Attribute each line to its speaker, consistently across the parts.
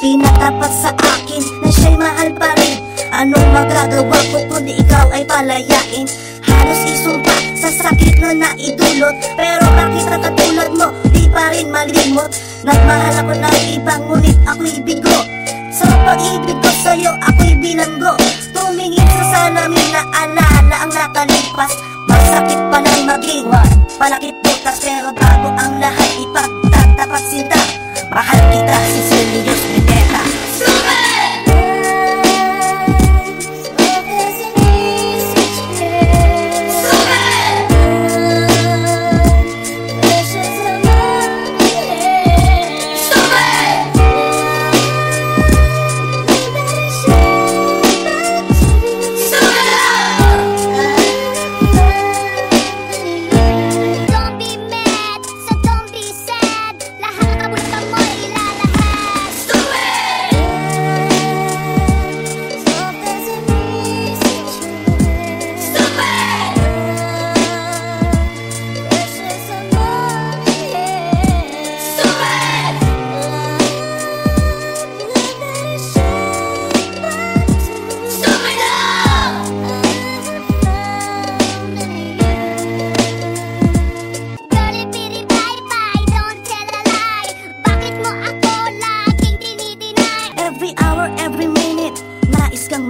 Speaker 1: pinatapat sa akin na siya'y mahal pa rin. Anong magagawa ko kundi ikaw ay palayain? Halos isumpa sa sakit na naidulot, pero bakit ang katulad mo di pa rin malimot? Nagmahal ako ng iba ngunit ako'y bigo. Sa pag-ibig ko sa'yo ako'y bilanggo. Tumingin sa salamin na alaala ang nakalipas. Masakit pa lang maging palakip butas, pero bago ang lahat ipagtatapat sinta. Mahal kita, Cecilius Vendetta.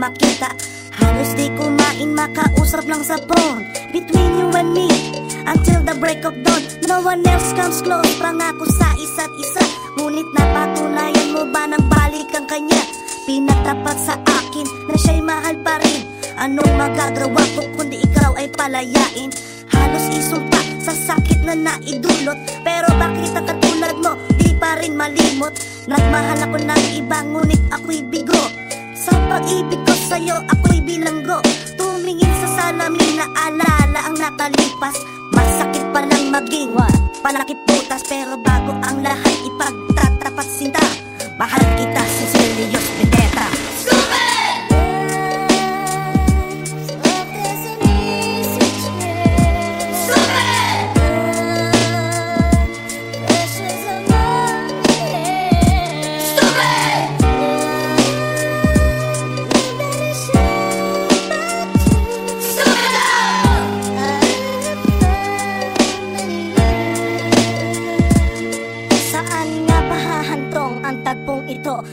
Speaker 1: Makita, halos di kumain, makausap lang sa phone. Between you and me, until the break of dawn. No one else comes close, pangako sa isa't isa. Ngunit napatunayan mo ba ng balik ang kanya? Pinatapat sa akin na siya'y mahal pa rin. Anong magagawa ko kundi ikaw ay palayain? Halos isumpa sa sakit na naidulot, pero bakit ang katulad mo di pa rin malimot? Nagmahal ako ng iba ngunit ako'y bigo. Sa pag-ibig ko sa'yo ako'y bilanggo. Tumingin sa salamin na alaala ang nakalipas. Masakit pa lang maging palakip butas, pero bago ang lahat ipagtatapat sinta. Mahal kita, Cecilius Vendetta.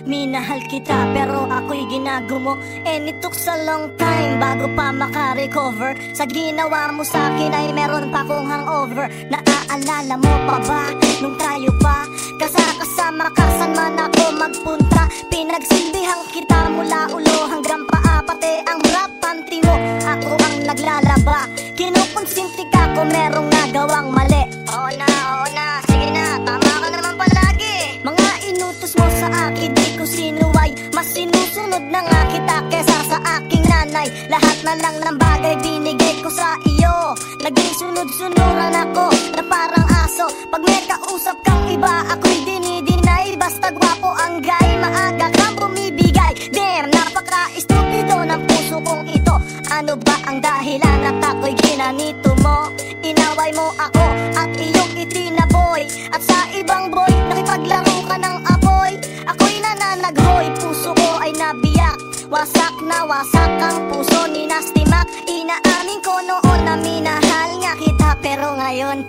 Speaker 2: Minahal kita pero ako'y ginagumo, and it took a long time bago pa makarecover. Sa ginawa mo sa'kin ay meron pa kong hangover. Naaalala mo pa ba nung tayo pa kasama ka saan man ako magpunta? Pinagsilbihan kita mula ulo hanggang paa, pati ang rap pantry mo ako ang naglalaba. Kinukonsinti ka kung merong nagawang mali. Oo na, sige na, tama ka naman palagi. Mga inutos mo sa akin di ko sinuway, mas sinusunod na nga kita kesa sa aking nanay. Lahat na lang ng bagay binigay ko sa iyo. Naging sunod-sunuran ako na parang aso. Pag may kausap kang iba ako'y dinidinay. Basta gwapo ang guy, maaga kang bumibigay. Damn, napaka-estupido ng puso kong ito. Ano ba ang dahilan at ako'y ginanito mo? Inaway mo ako at iyong itinaboy, at sa ibang boy nakipaglaro ka ng apoy. Ako'y nananaghoy, puso ko ay nabiyak. Wasak na wasak ang puso ni Nasty Mac. Inaamin ko noon na minahal nga kita, pero ngayon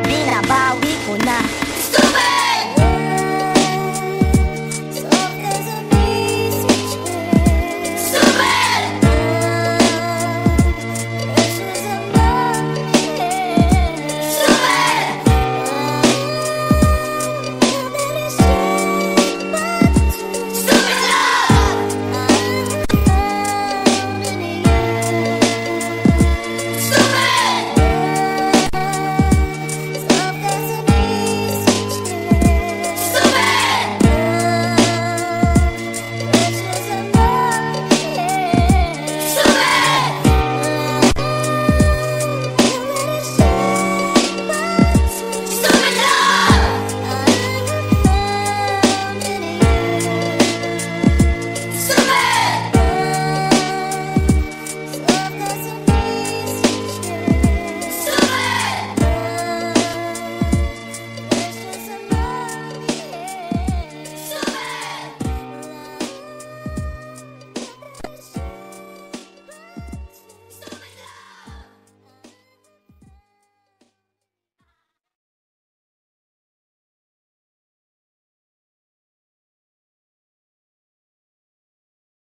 Speaker 2: binabawi ko na.